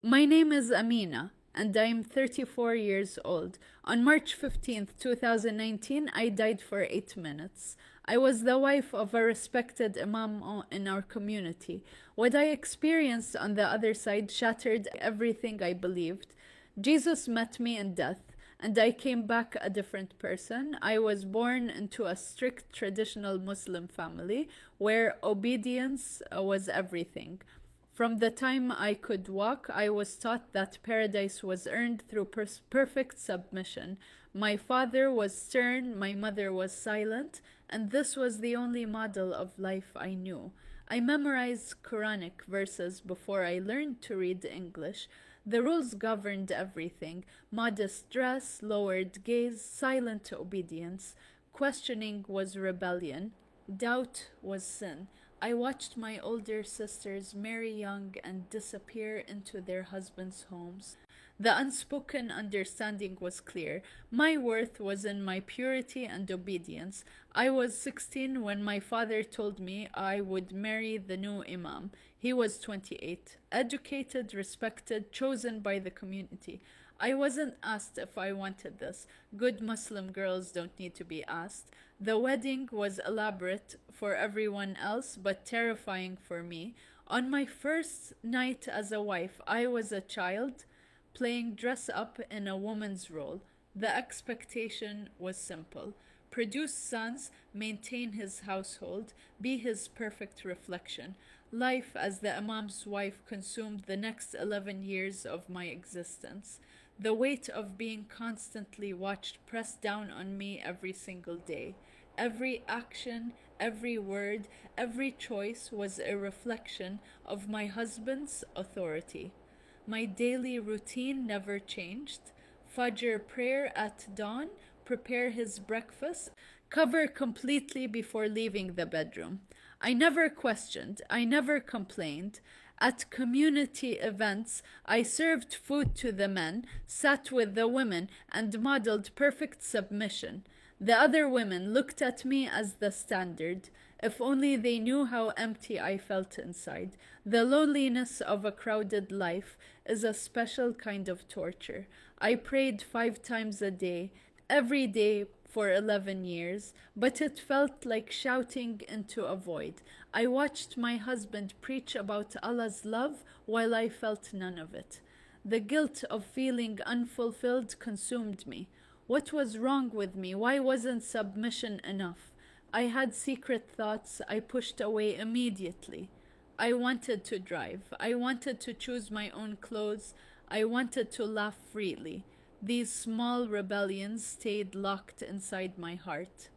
My name is Amina, and I'm 34 years old. On March 15th, 2019, I died for 8 minutes. I was the wife of a respected Imam in our community. What I experienced on the other side shattered everything I believed. Jesus met me in death, and I came back a different person. I was born into a strict traditional Muslim family where obedience was everything. From the time I could walk, I was taught that paradise was earned through perfect submission. My father was stern, my mother was silent, and this was the only model of life I knew. I memorized Quranic verses before I learned to read English. The rules governed everything: modest dress, lowered gaze, silent obedience. Questioning was rebellion, doubt was sin. I watched my older sisters marry young and disappear into their husbands' homes. The unspoken understanding was clear. My worth was in my purity and obedience. I was 16 when my father told me I would marry the new Imam. He was 28, educated, respected, chosen by the community. I wasn't asked if I wanted this. Good Muslim girls don't need to be asked. The wedding was elaborate for everyone else, but terrifying for me. On my first night as a wife, I was a child playing dress up in a woman's role. The expectation was simple: produce sons, maintain his household, be his perfect reflection. Life as the Imam's wife consumed the next 11 years of my existence. The weight of being constantly watched pressed down on me every single day. Every action, every word, every choice was a reflection of my husband's authority. My daily routine never changed. Fajr prayer at dawn, prepare his breakfast, cover completely before leaving the bedroom. I never questioned, I never complained. At community events, I served food to the men, sat with the women, and modeled perfect submission. The other women looked at me as the standard. If only they knew how empty I felt inside. The loneliness of a crowded life is a special kind of torture. I prayed 5 times a day, every day for 11 years, but it felt like shouting into a void. I watched my husband preach about Allah's love while I felt none of it. The guilt of feeling unfulfilled consumed me. What was wrong with me? Why wasn't submission enough? I had secret thoughts I pushed away immediately. I wanted to drive. I wanted to choose my own clothes. I wanted to laugh freely. These small rebellions stayed locked inside my heart.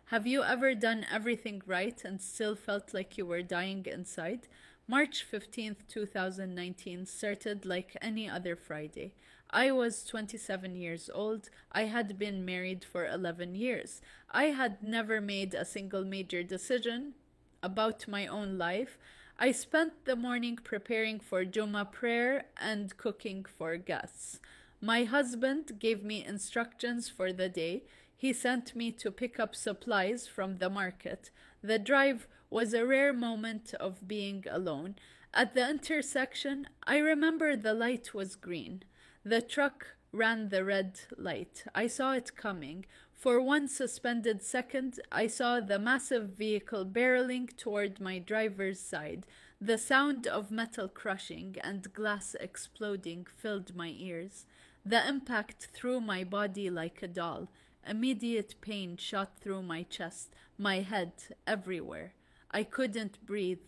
Have you ever done everything right and still felt like you were dying inside? March 15th, 2019 started like any other Friday. I was 27 years old. I had been married for 11 years. I had never made a single major decision about my own life. I spent the morning preparing for Jummah prayer and cooking for guests. My husband gave me instructions for the day. He sent me to pick up supplies from the market. The drive was a rare moment of being alone. At the intersection, I remember the light was green. The truck ran the red light. I saw it coming. For one suspended second, I saw the massive vehicle barreling toward my driver's side. The sound of metal crushing and glass exploding filled my ears. The impact threw my body like a doll. Immediate pain shot through my chest, my head, everywhere. I couldn't breathe.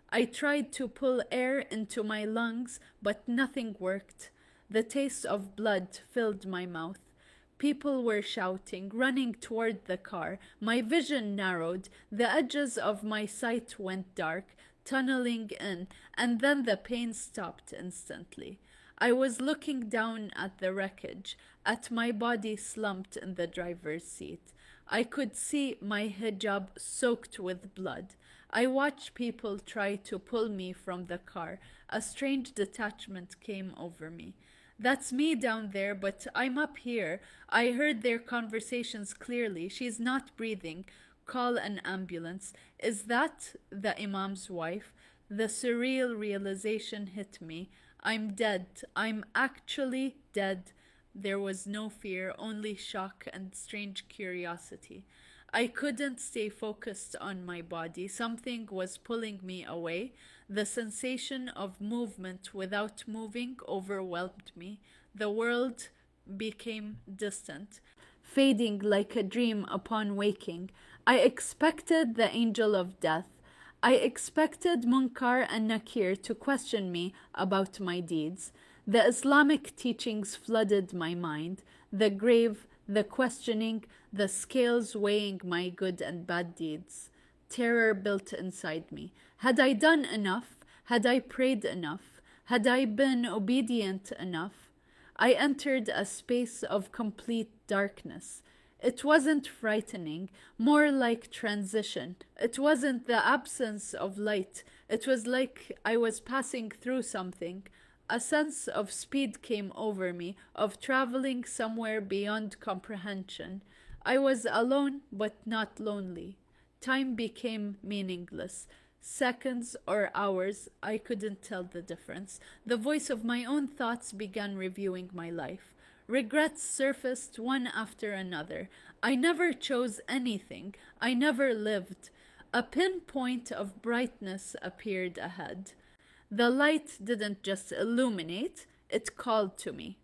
I tried to pull air into my lungs, but nothing worked. The taste of blood filled my mouth. People were shouting, running toward the car. My vision narrowed. The edges of my sight went dark, tunneling in, and then the pain stopped instantly. I was looking down at the wreckage, at my body slumped in the driver's seat. I could see my hijab soaked with blood. I watched people try to pull me from the car. A strange detachment came over me. That's me down there, but I'm up here. I heard their conversations clearly. She's not breathing. Call an ambulance. Is that the Imam's wife? The surreal realization hit me. I'm dead. I'm actually dead. There was no fear, only shock and strange curiosity. I couldn't stay focused on my body. Something was pulling me away. The sensation of movement without moving overwhelmed me. The world became distant, fading like a dream upon waking. I expected the angel of death. I expected Munkar and Nakir to question me about my deeds. The Islamic teachings flooded my mind, the grave, the questioning, the scales weighing my good and bad deeds. Terror built inside me. Had I done enough? Had I prayed enough? Had I been obedient enough? I entered a space of complete darkness. It wasn't frightening, more like transition. It wasn't the absence of light. It was like I was passing through something. A sense of speed came over me, of traveling somewhere beyond comprehension. I was alone, but not lonely. Time became meaningless. Seconds or hours, I couldn't tell the difference. The voice of my own thoughts began reviewing my life. Regrets surfaced one after another. I never chose anything. I never lived. A pinpoint of brightness appeared ahead. The light didn't just illuminate, it called to me.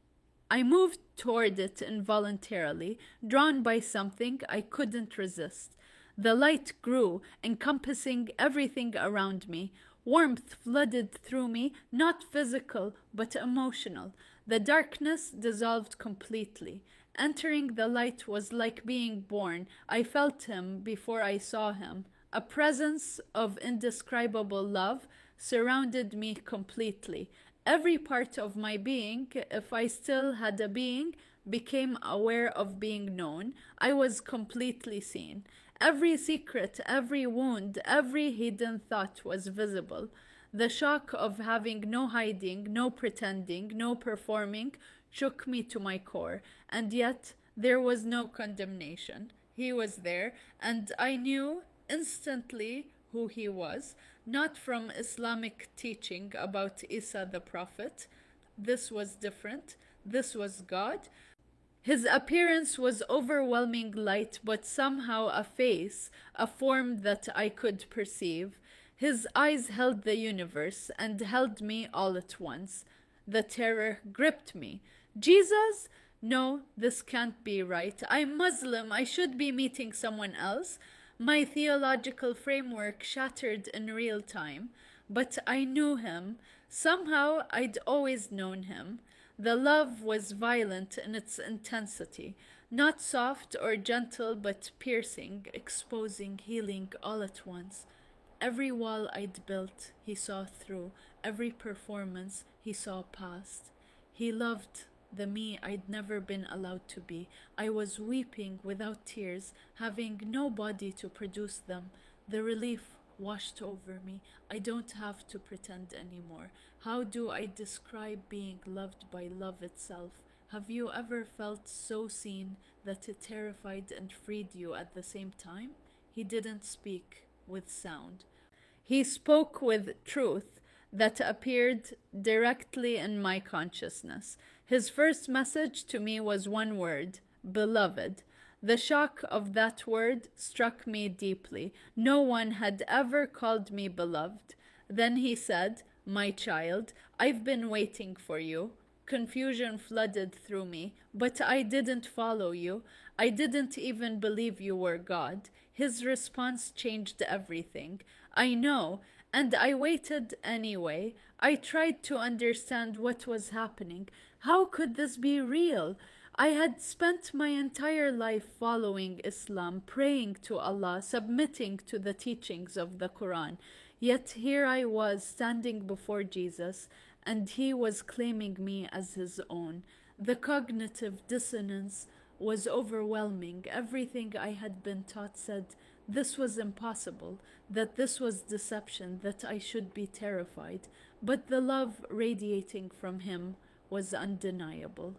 I moved toward it involuntarily, drawn by something I couldn't resist. The light grew, encompassing everything around me. Warmth flooded through me, not physical, but emotional. The darkness dissolved completely. Entering the light was like being born. I felt him before I saw him. A presence of indescribable love surrounded me completely. Every part of my being, if I still had a being, became aware of being known. I was completely seen. Every secret, every wound, every hidden thought was visible. The shock of having no hiding, no pretending, no performing shook me to my core, and yet there was no condemnation. He was there, and I knew instantly who he was, not from Islamic teaching about Isa the Prophet. This was different. This was God. His appearance was overwhelming light, but somehow a face, a form that I could perceive. His eyes held the universe and held me all at once. The terror gripped me. Jesus? No, this can't be right. I'm Muslim. I should be meeting someone else. My theological framework shattered in real time. But I knew him. Somehow I'd always known him. The love was violent in its intensity, not soft or gentle, but piercing, exposing, healing all at once. Every wall I'd built, he saw through. Every performance, he saw past. He loved the me I'd never been allowed to be. I was weeping without tears, having no body to produce them. The relief washed over me. I don't have to pretend anymore. How do I describe being loved by love itself? Have you ever felt so seen that it terrified and freed you at the same time? He didn't speak with sound. He spoke with truth that appeared directly in my consciousness. His first message to me was one word: beloved. The shock of that word struck me deeply. No one had ever called me beloved. Then he said, my child, I've been waiting for you. Confusion flooded through me, but I didn't follow you. I didn't even believe you were God. His response changed everything. I know, and I waited anyway. I tried to understand what was happening. How could this be real? I had spent my entire life following Islam, praying to Allah, submitting to the teachings of the Quran. Yet here I was standing before Jesus, and he was claiming me as his own. The cognitive dissonance was overwhelming. Everything I had been taught said this was impossible, that this was deception, that I should be terrified. But the love radiating from him was undeniable.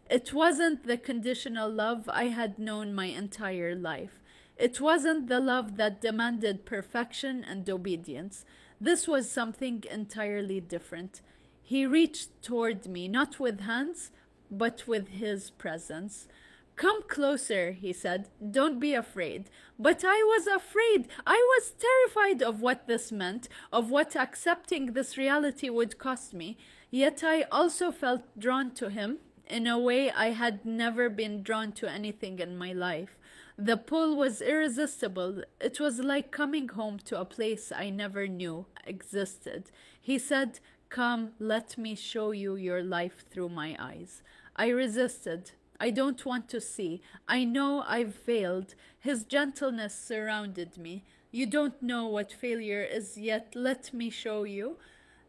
It wasn't the conditional love I had known my entire life. It wasn't the love that demanded perfection and obedience. This was something entirely different. He reached toward me, not with hands, but with his presence. Come closer, he said. Don't be afraid. But I was afraid. I was terrified of what this meant, of what accepting this reality would cost me. Yet I also felt drawn to him in a way I had never been drawn to anything in my life. The pull was irresistible. It was like coming home to a place I never knew existed. He said, "Come, let me show you your life through my eyes." I resisted. I don't want to see. I know I've failed. His gentleness surrounded me. You don't know what failure is yet. Let me show you.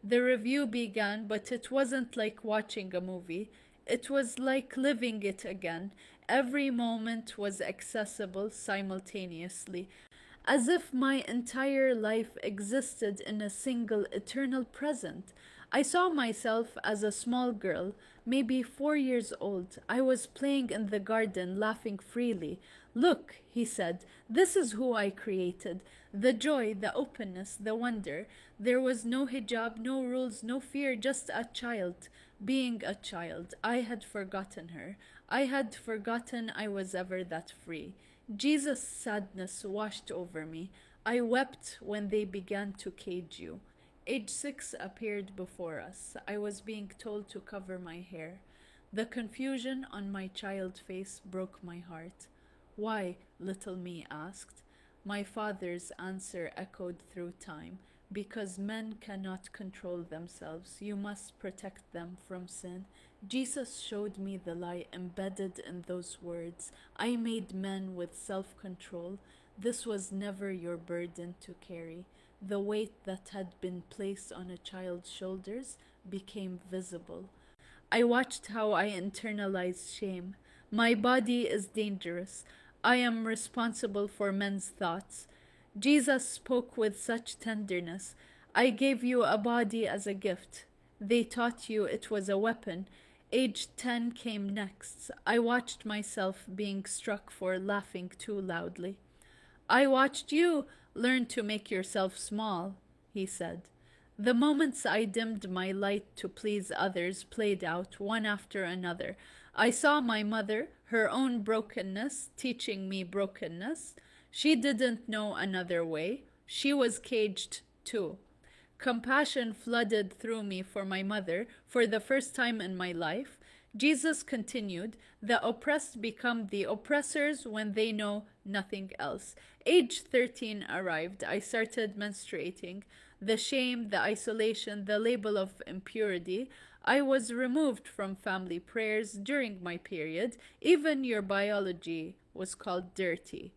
The review began, but it wasn't like watching a movie. It was like living it again. Every moment was accessible simultaneously, as if my entire life existed in a single eternal present. I saw myself as a small girl, maybe 4 years old. I was playing in the garden, laughing freely. "Look," he said, "this is who I created." The joy, the openness, the wonder. There was no hijab, no rules, no fear, just a child. Being a child, I had forgotten her. I had forgotten I was ever that free. Jesus' sadness washed over me. I wept when they began to cage you. Age 6 appeared before us. I was being told to cover my hair. The confusion on my child face broke my heart. "Why?" little me asked. My father's answer echoed through time. "Because men cannot control themselves, you must protect them from sin." Jesus showed me the lie embedded in those words. I made men with self-control. This was never your burden to carry. The weight that had been placed on a child's shoulders became visible. I watched how I internalized shame. My body is dangerous. I am responsible for men's thoughts. Jesus spoke with such tenderness. "I gave you a body as a gift." They taught you it was a weapon. Age 10 came next. I watched myself being struck for laughing too loudly. "I watched you learn to make yourself small," he said. The moments I dimmed my light to please others played out one after another. I saw my mother, her own brokenness, teaching me brokenness. She didn't know another way. She was caged too. Compassion flooded through me for my mother for the first time in my life. Jesus continued, "The oppressed become the oppressors when they know nothing else." Age 13 arrived. I started menstruating. The shame, the isolation, the label of impurity. I was removed from family prayers during my period. Even your biology was called dirty.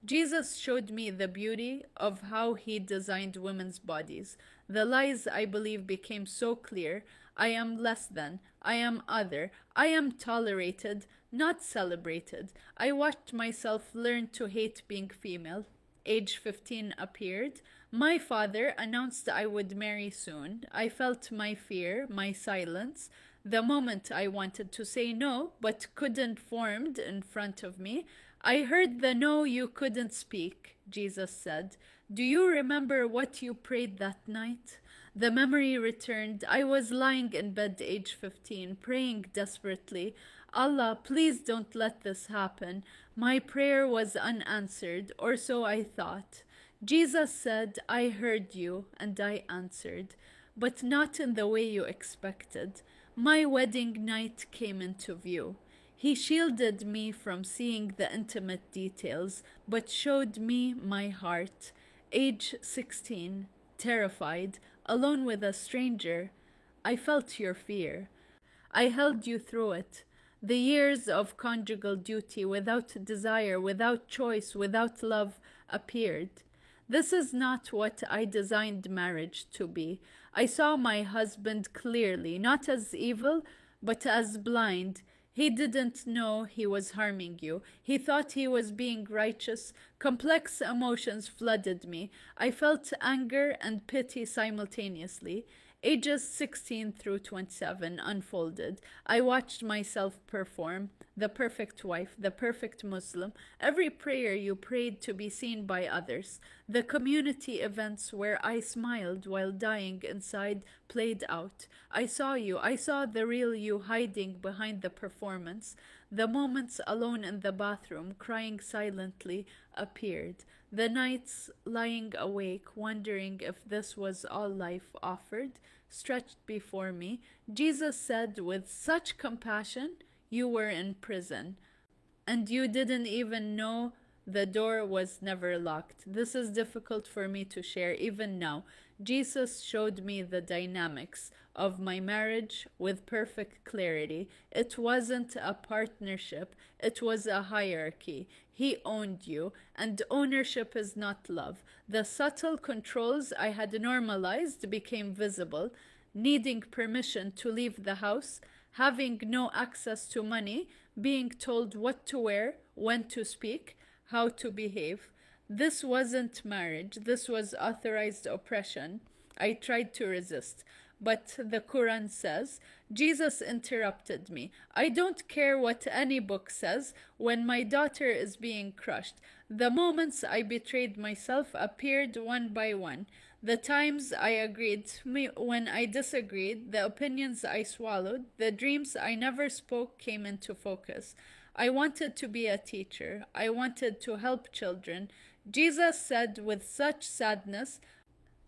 Jesus showed me the beauty of how he designed women's bodies. The lies I believe became so clear. I am less than. I am other. I am tolerated, not celebrated. I watched myself learn to hate being female. Age 15 appeared. My father announced I would marry soon. I felt my fear, my silence. The moment I wanted to say no, but couldn't formed in front of me. I heard the "no, you couldn't speak," Jesus said. "Do you remember what you prayed that night?" The memory returned. I was lying in bed, age 15, praying desperately. "Allah, please don't let this happen." My prayer was unanswered, or so I thought. Jesus said, "I heard you, and I answered, but not in the way you expected." My wedding night came into view. He shielded me from seeing the intimate details, but showed me my heart. Age 16, terrified, alone with a stranger. I felt your fear. I held you through it. The years of conjugal duty, without desire, without choice, without love, appeared. This is not what I designed marriage to be. I saw my husband clearly, not as evil, but as blind. He didn't know he was harming you. He thought he was being righteous. Complex emotions flooded me. I felt anger and pity simultaneously. Ages 16 through 27 unfolded. I watched myself perform. the perfect wife, the perfect Muslim, every prayer you prayed to be seen by others, the community events where I smiled while dying inside played out. I saw you. I saw the real you hiding behind the performance. The moments alone in the bathroom, crying silently, appeared. The nights lying awake, wondering if this was all life offered, stretched before me. Jesus said with such compassion, "You were in prison, and you didn't even know the door was never locked." This is difficult for me to share even now. Jesus showed me the dynamics of my marriage with perfect clarity. It wasn't a partnership, it was a hierarchy. He owned you, and ownership is not love. The subtle controls I had normalized became visible. Needing permission to leave the house, having no access to money, being told what to wear, when to speak, how to behave. This wasn't marriage, this was authorized oppression. I tried to resist, but the Quran says, Jesus interrupted me. I don't care what any book says when my daughter is being crushed. The moments I betrayed myself appeared one by one. The times I agreed, when I disagreed, the opinions I swallowed, the dreams I never spoke came into focus. I wanted to be a teacher. I wanted to help children. Jesus said with such sadness,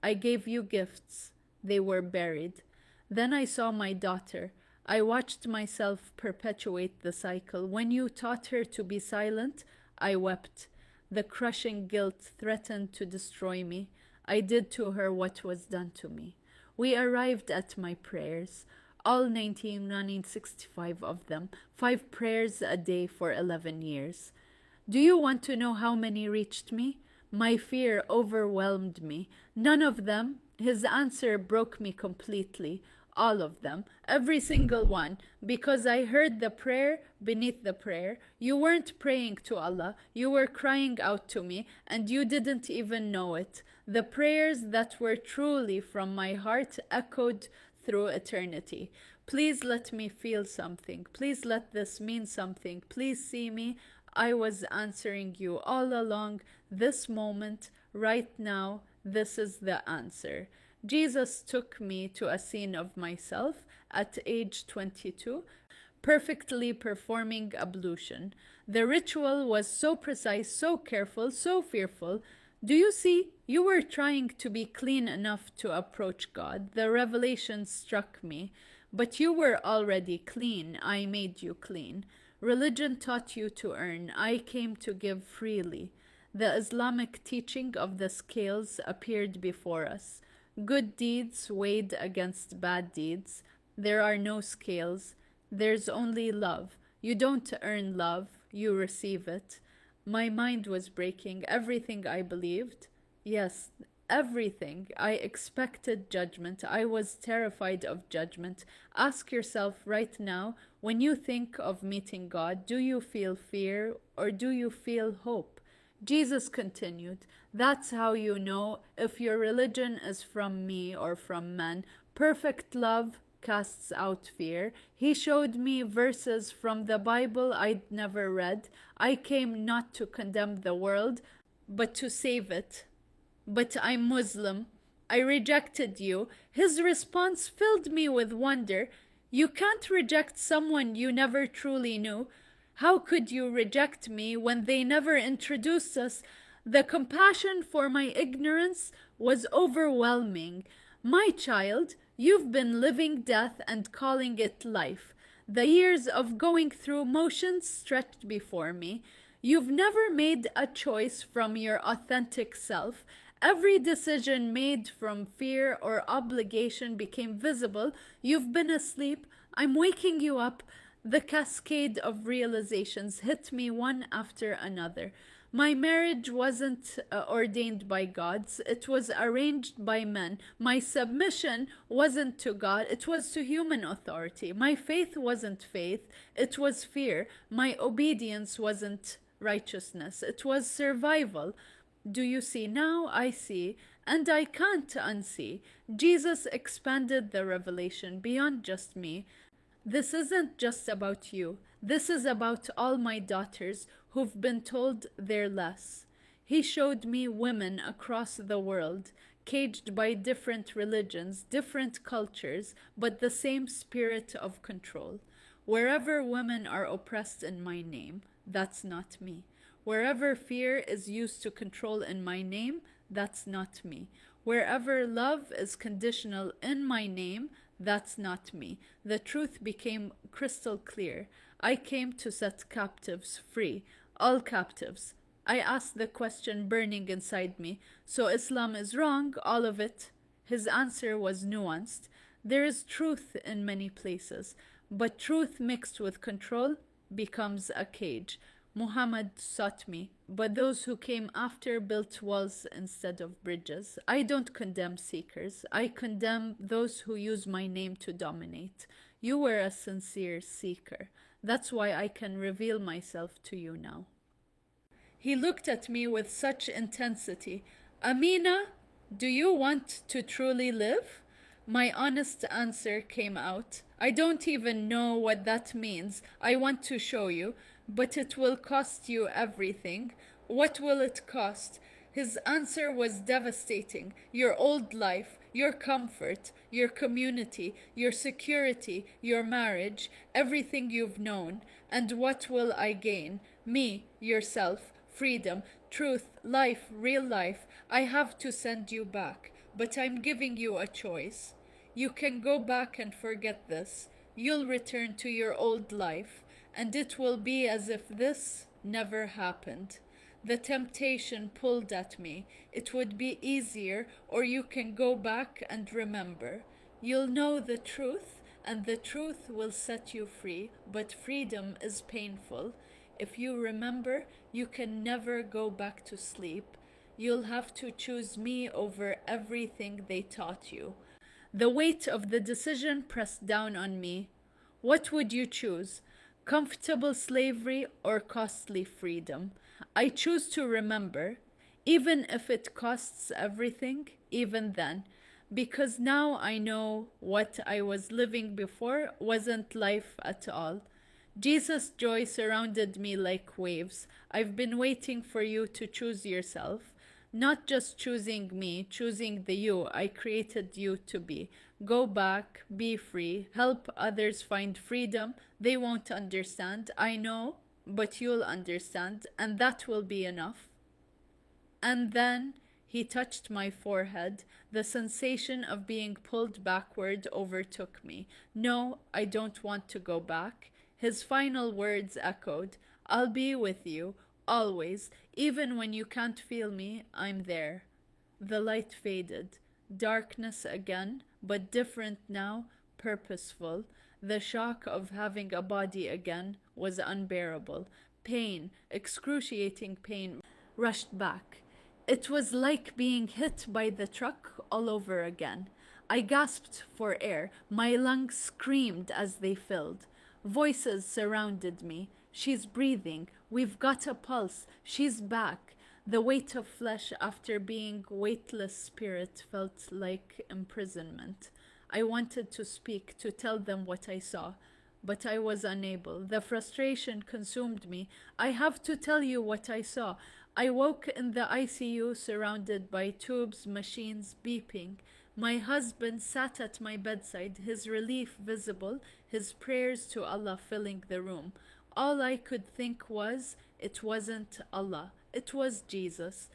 I gave you gifts. They were buried. Then I saw my daughter. I watched myself perpetuate the cycle. When you taught her to be silent, I wept. The crushing guilt threatened to destroy me. I did to her what was done to me. We arrived at my prayers, all 1965 of them, 5 prayers a day for 11 years. Do you want to know how many reached me? My fear overwhelmed me. None of them. His answer broke me completely. All of them. Every single one. Because I heard the prayer beneath the prayer. You weren't praying to Allah. You were crying out to me, and you didn't even know it. The prayers that were truly from my heart echoed through eternity. Please let me feel something. Please let this mean something. Please see me. I was answering you all along. This moment, right now, this is the answer. Jesus took me to a scene of myself at age 22, perfectly performing ablution. The ritual was so precise, so careful, so fearful. Do you see? You were trying to be clean enough to approach God. The revelation struck me. But you were already clean. I made you clean. Religion taught you to earn. I came to give freely. The Islamic teaching of the scales appeared before us. Good deeds weighed against bad deeds. There are no scales. There's only love. You don't earn love. You receive it. My mind was breaking. Everything I believed. Yes, everything. I expected judgment. I was terrified of judgment. Ask yourself right now, when you think of meeting God, do you feel fear or do you feel hope? Jesus continued, that's how you know if your religion is from me or from man. Perfect love casts out fear. He showed me verses from the Bible I'd never read. I came not to condemn the world, but to save it. But I'm Muslim. I rejected you. His response filled me with wonder. You can't reject someone you never truly knew. How could you reject me when they never introduced us? The compassion for my ignorance was overwhelming. My child, you've been living death and calling it life. The years of going through motions stretched before me. You've never made a choice from your authentic self. Every decision made from fear or obligation became visible. You've been asleep. I'm waking you up. The cascade of realizations hit me one after another. My marriage wasn't ordained by gods. It was arranged by men. My submission wasn't to God. It was to human authority. My faith wasn't faith. It was fear. My obedience wasn't righteousness. It was survival. Do you see now? I see, and I can't unsee. Jesus expanded the revelation beyond just me. This isn't just about you. This is about all my daughters who've been told they're less. He showed me women across the world, caged by different religions, different cultures, but the same spirit of control. Wherever women are oppressed in my name, that's not me. Wherever fear is used to control in my name, that's not me. Wherever love is conditional in my name, that's not me. The truth became crystal clear. I came to set captives free, all captives. I asked the question burning inside me, so Islam is wrong, all of it? His answer was nuanced. There is truth in many places, but truth mixed with control becomes a cage. Muhammad sought me, but those who came after built walls instead of bridges. I don't condemn seekers. I condemn those who use my name to dominate. You were a sincere seeker. That's why I can reveal myself to you now. He looked at me with such intensity. Amina, do you want to truly live? My honest answer came out. I don't even know what that means. I want to show you, but it will cost you everything. What will it cost? His answer was devastating. Your old life, your comfort, your community, your security, your marriage, everything you've known. And what will I gain? Me, yourself, freedom, truth, life, real life. I have to send you back, but I'm giving you a choice. You can go back and forget this. You'll return to your old life, and it will be as if this never happened. The temptation pulled at me. It would be easier, or you can go back and remember. You'll know the truth, and the truth will set you free, but freedom is painful. If you remember, you can never go back to sleep. You'll have to choose me over everything they taught you. The weight of the decision pressed down on me. What would you choose? Comfortable slavery or costly freedom? I choose to remember, even if it costs everything, even then, because now I know what I was living before wasn't life at all. Jesus' joy surrounded me like waves. I've been waiting for you to choose yourself. Not just choosing me, choosing the you I created you to be. Go back, be free, help others find freedom. They won't understand, I know, but you'll understand, and that will be enough. And then he touched my forehead. The sensation of being pulled backward overtook me. No, I don't want to go back. His final words echoed, I'll be with you, always. Even when you can't feel me, I'm there. The light faded. Darkness again, but different now, purposeful. The shock of having a body again was unbearable. Pain, excruciating pain, rushed back. It was like being hit by the truck all over again. I gasped for air. My lungs screamed as they filled. Voices surrounded me. She's breathing. We've got a pulse. She's back. The weight of flesh after being weightless spirit felt like imprisonment. I wanted to speak, to tell them what I saw, but I was unable. The frustration consumed me. I have to tell you what I saw. I woke in the ICU surrounded by tubes, machines beeping. My husband sat at my bedside, his relief visible, his prayers to Allah filling the room. All I could think was, it wasn't Allah, it was Jesus.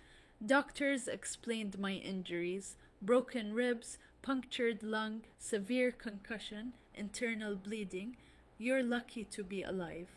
Doctors explained my injuries: broken ribs, punctured lung, severe concussion, internal bleeding. You're lucky to be alive.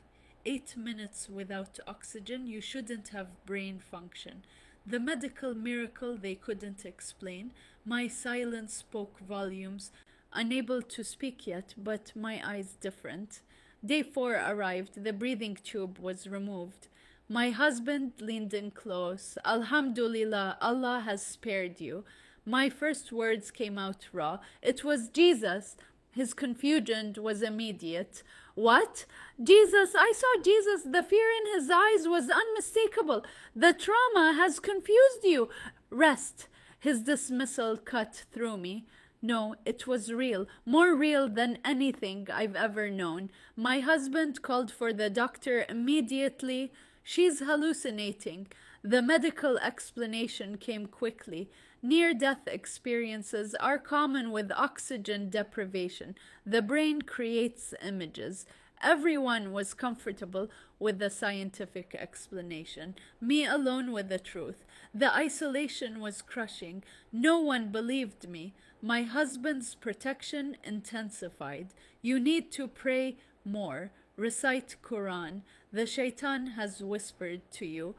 8 minutes without oxygen, you shouldn't have brain function. The medical miracle they couldn't explain. My silence spoke volumes. Unable to speak yet, but my eyes different. Day 4 arrived. The breathing tube was removed. My husband leaned in close. Alhamdulillah, Allah has spared you. My first words came out raw. It was Jesus. His confusion was immediate. What? Jesus, I saw Jesus. The fear in his eyes was unmistakable. The trauma has confused you. Rest. His dismissal cut through me. No, it was real, more real than anything I've ever known. My husband called for the doctor immediately. She's hallucinating. The medical explanation came quickly. Near death experiences are common with oxygen deprivation. The brain creates images. Everyone was comfortable with the scientific explanation, me alone with the truth. The isolation was crushing. No one believed me. My husband's protection intensified. You need to pray more. Recite Quran. The shaitan has whispered to you.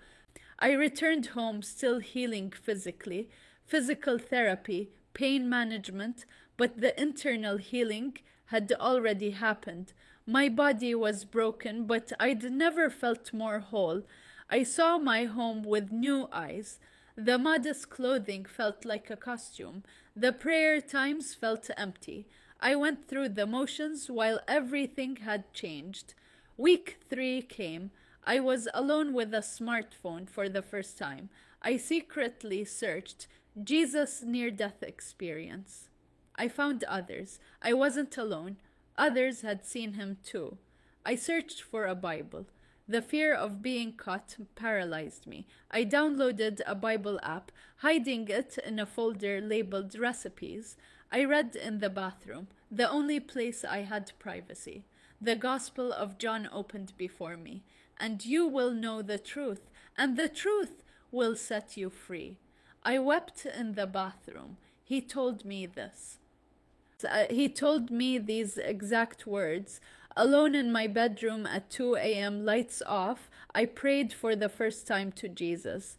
I returned home still healing physically, physical therapy, pain management, but the internal healing had already happened. My body was broken, but I'd never felt more whole. I saw my home with new eyes. The modest clothing felt like a costume. The prayer times felt empty. I went through the motions while everything had changed. Week 3 came. I was alone with a smartphone for the first time. I secretly searched Jesus near death experience. I found others. I wasn't alone. Others had seen him too. I searched for a Bible. The fear of being caught paralyzed me. I downloaded a Bible app, hiding it in a folder labeled recipes. I read in the bathroom, the only place I had privacy. The Gospel of John opened before me. And you will know the truth, and the truth will set you free. I wept in the bathroom. He told me this. He told me these exact words. Alone in my bedroom at 2 a.m., lights off, I prayed for the first time to Jesus.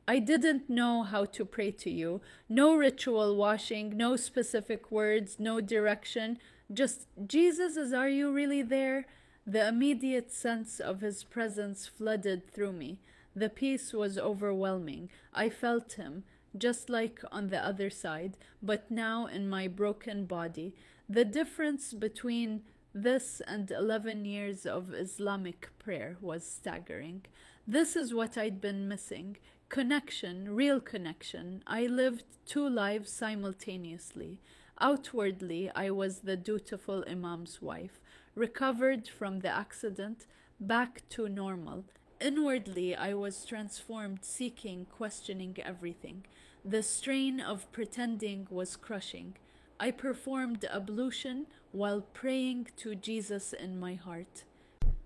I didn't know how to pray to you. No ritual washing, no specific words, no direction. Just, Jesus, are you really there? The immediate sense of his presence flooded through me. The peace was overwhelming. I felt him, just like on the other side, but now in my broken body. The difference between this and 11 years of Islamic prayer was staggering. This is what I'd been missing. Connection, real connection. I lived two lives simultaneously. Outwardly, I was the dutiful Imam's wife, recovered from the accident, back to normal. Inwardly, I was transformed, seeking, questioning everything. The strain of pretending was crushing. I performed ablution while praying to Jesus in my heart.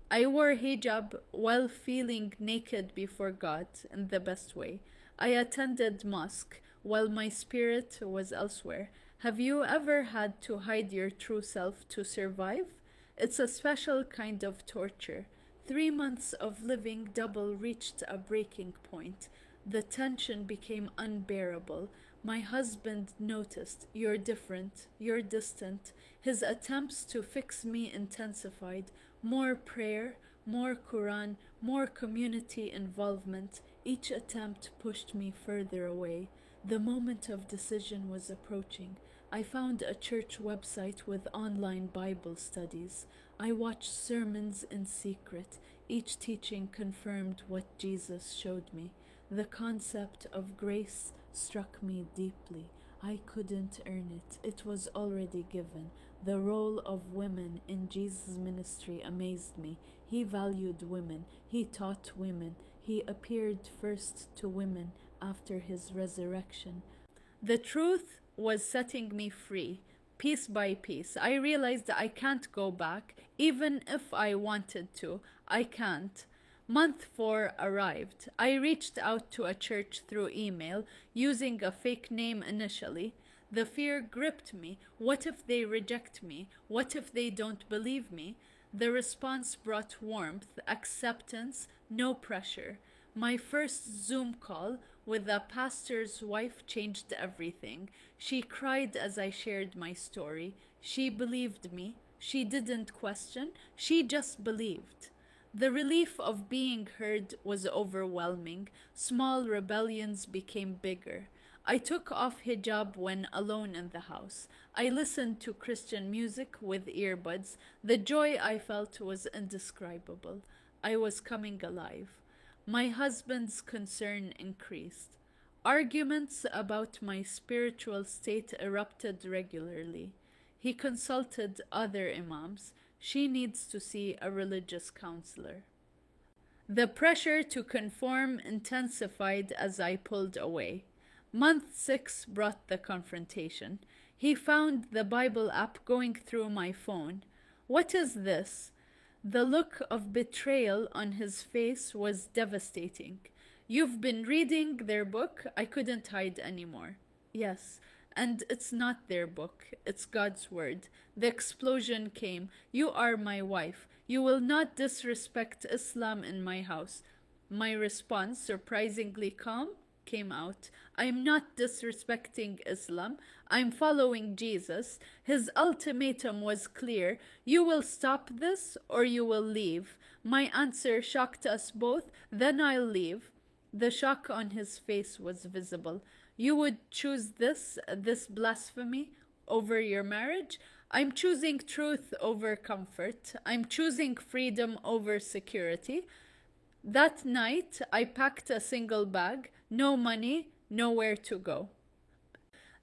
I wore hijab while feeling naked before God in the best way. I attended mosque while my spirit was elsewhere. Have you ever had to hide your true self to survive? It's a special kind of torture. 3 months of living double reached a breaking point. The tension became unbearable. My husband noticed, you're different, you're distant. His attempts to fix me intensified. More prayer, more Quran, more community involvement. Each attempt pushed me further away. The moment of decision was approaching. I found a church website with online Bible studies. I watched sermons in secret. Each teaching confirmed what Jesus showed me. The concept of grace struck me deeply. I couldn't earn it. It was already given. The role of women in Jesus' ministry amazed me. He valued women. He taught women. He appeared first to women after his resurrection. The truth was setting me free, piece by piece. I realized I can't go back, even if I wanted to. I can't. Month 4 arrived. I reached out to a church through email, using a fake name initially. The fear gripped me. What if they reject me? What if they don't believe me? The response brought warmth, acceptance, no pressure. My first Zoom call with a pastor's wife changed everything. She cried as I shared my story. She believed me. She didn't question. She just believed. The relief of being heard was overwhelming. Small rebellions became bigger. I took off hijab when alone in the house. I listened to Christian music with earbuds. The joy I felt was indescribable. I was coming alive. My husband's concern increased. Arguments about my spiritual state erupted regularly. He consulted other imams. She needs to see a religious counselor. The pressure to conform intensified as I pulled away. Month 6 brought the confrontation. He found the Bible app going through my phone. What is this? The look of betrayal on his face was devastating. You've been reading their book? I couldn't hide anymore. Yes, and it's not their book, it's God's word. The explosion came. You are my wife. You will not disrespect Islam in my house. My response, surprisingly calm, came out. I'm not disrespecting Islam. I'm following Jesus. His ultimatum was clear. You will stop this or you will leave. My answer shocked us both. Then I'll leave. The shock on his face was visible. You would choose this blasphemy, over your marriage? I'm choosing truth over comfort. I'm choosing freedom over security. That night, I packed a single bag, no money, nowhere to go.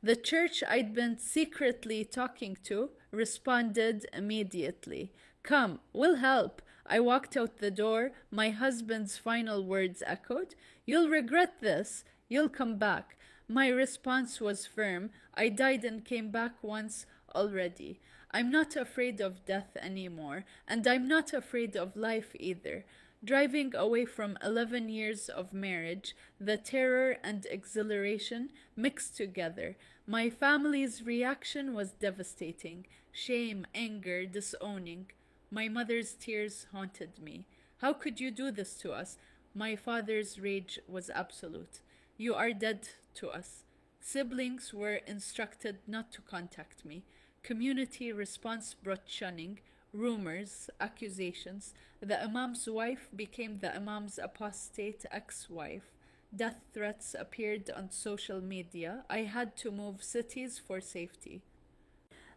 The church I'd been secretly talking to responded immediately. Come, we'll help. I walked out the door. My husband's final words echoed. You'll regret this. You'll come back. My response was firm. I died and came back once already. I'm not afraid of death anymore, and I'm not afraid of life either. Driving away from 11 years of marriage, the terror and exhilaration mixed together. My family's reaction was devastating. Shame, anger, disowning. My mother's tears haunted me. How could you do this to us? My father's rage was absolute. You are dead to us. Siblings were instructed not to contact me. Community response brought shunning, rumors, accusations. The Imam's wife became the Imam's apostate ex-wife. Death threats appeared on social media. I had to move cities for safety.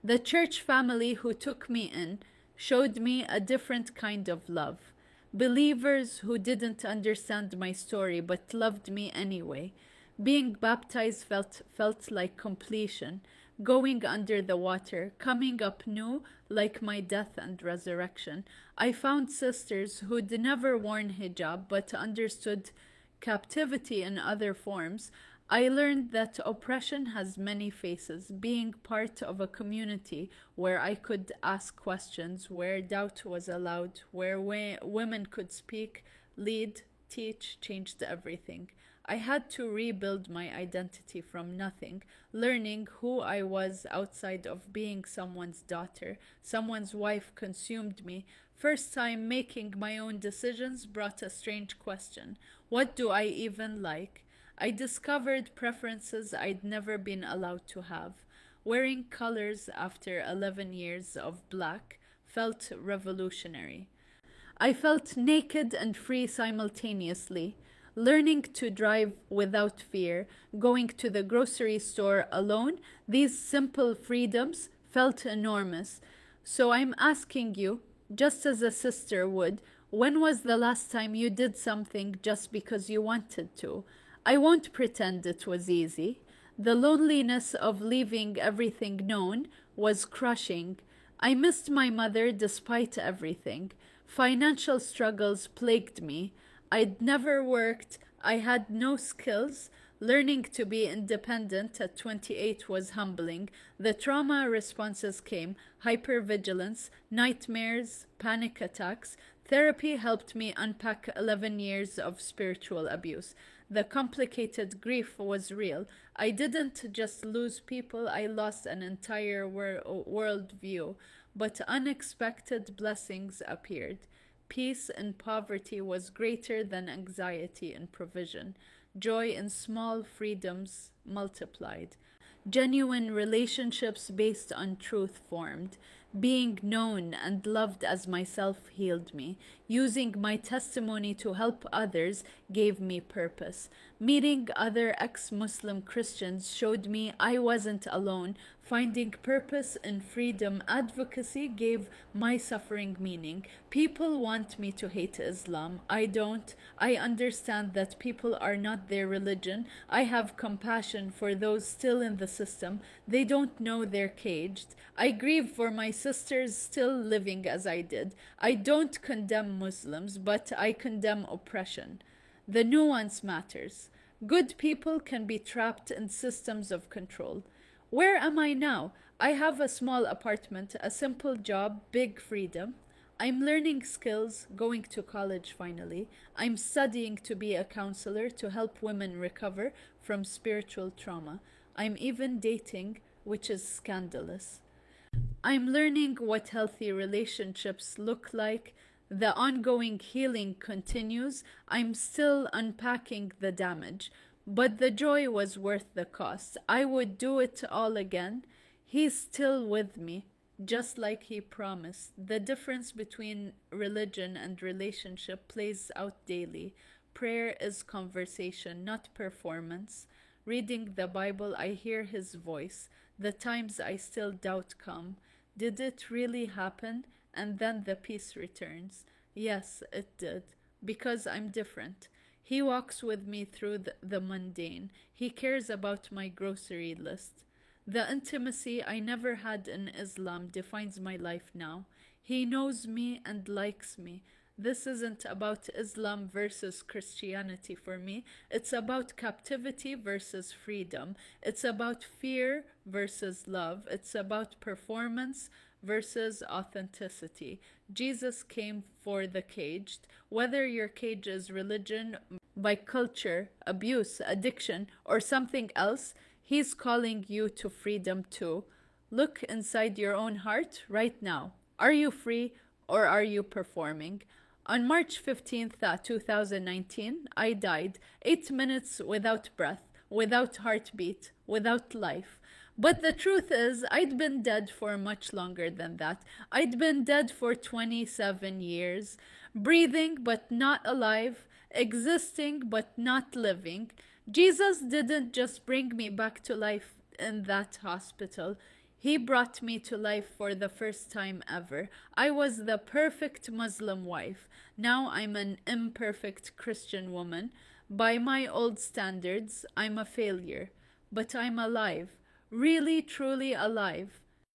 The church family who took me in showed me a different kind of love. Believers who didn't understand my story but loved me anyway. Being baptized felt like completion, going under the water, coming up new like my death and resurrection. I found sisters who'd never worn hijab but understood captivity in other forms. I learned that oppression has many faces. Being part of a community where I could ask questions, where doubt was allowed, where women could speak, lead, teach, changed everything. I had to rebuild my identity from nothing, learning who I was outside of being someone's daughter. Someone's wife consumed me. First time making my own decisions brought a strange question. What do I even like? I discovered preferences I'd never been allowed to have. Wearing colors after 11 years of black felt revolutionary. I felt naked and free simultaneously. Learning to drive without fear, going to the grocery store alone, these simple freedoms felt enormous. So I'm asking you, just as a sister would, when was the last time you did something just because you wanted to? I won't pretend it was easy. The loneliness of leaving everything known was crushing. I missed my mother despite everything. Financial struggles plagued me. I'd never worked. I had no skills. Learning to be independent at 28 was humbling. The trauma responses came: hypervigilance, nightmares, panic attacks. Therapy helped me unpack 11 years of spiritual abuse. The complicated grief was real. I didn't just lose people, I lost an entire worldview. But unexpected blessings appeared. Peace in poverty was greater than anxiety in provision. Joy in small freedoms multiplied. Genuine relationships based on truth formed. Being known and loved as myself healed me. Using my testimony to help others gave me purpose. Meeting other ex-Muslim Christians showed me I wasn't alone. Finding purpose in freedom advocacy gave my suffering meaning. People want me to hate Islam. I don't. I understand that people are not their religion. I have compassion for those still in the system. They don't know they're caged. I grieve for my sisters still living as I did. I don't condemn Muslims, but I condemn oppression. The nuance matters. Good people can be trapped in systems of control. Where am I now? I have a small apartment, a simple job, big freedom. I'm learning skills, going to college finally. I'm studying to be a counselor to help women recover from spiritual trauma. I'm even dating, which is scandalous. I'm learning what healthy relationships look like. The ongoing healing continues. I'm still unpacking the damage, but the joy was worth the cost. I would do it all again. He's still with me, just like he promised. The difference between religion and relationship plays out daily. Prayer is conversation, not performance. Reading the Bible, I hear his voice. The times I still doubt come. Did it really happen? And then the peace returns. Yes, it did. Because I'm different. He walks with me through the mundane. He cares about my grocery list. The intimacy I never had in Islam defines my life now. He knows me and likes me. This isn't about Islam versus Christianity for me. It's about captivity versus freedom. It's about fear versus love. It's about performance versus authenticity. Jesus came for the caged. Whether your cage is religion, by culture, abuse, addiction, or something else, he's calling you to freedom too. Look inside your own heart right now. Are you free or are you performing? On March 15th, 2019, I died 8 minutes without breath, without heartbeat, without life. But the truth is, I'd been dead for much longer than that. I'd been dead for 27 years, breathing but not alive, existing but not living. Jesus didn't just bring me back to life in that hospital. He brought me to life for the first time ever. I was the perfect Muslim wife. Now I'm an imperfect Christian woman. By my old standards, I'm a failure. But I'm alive. Really, truly alive.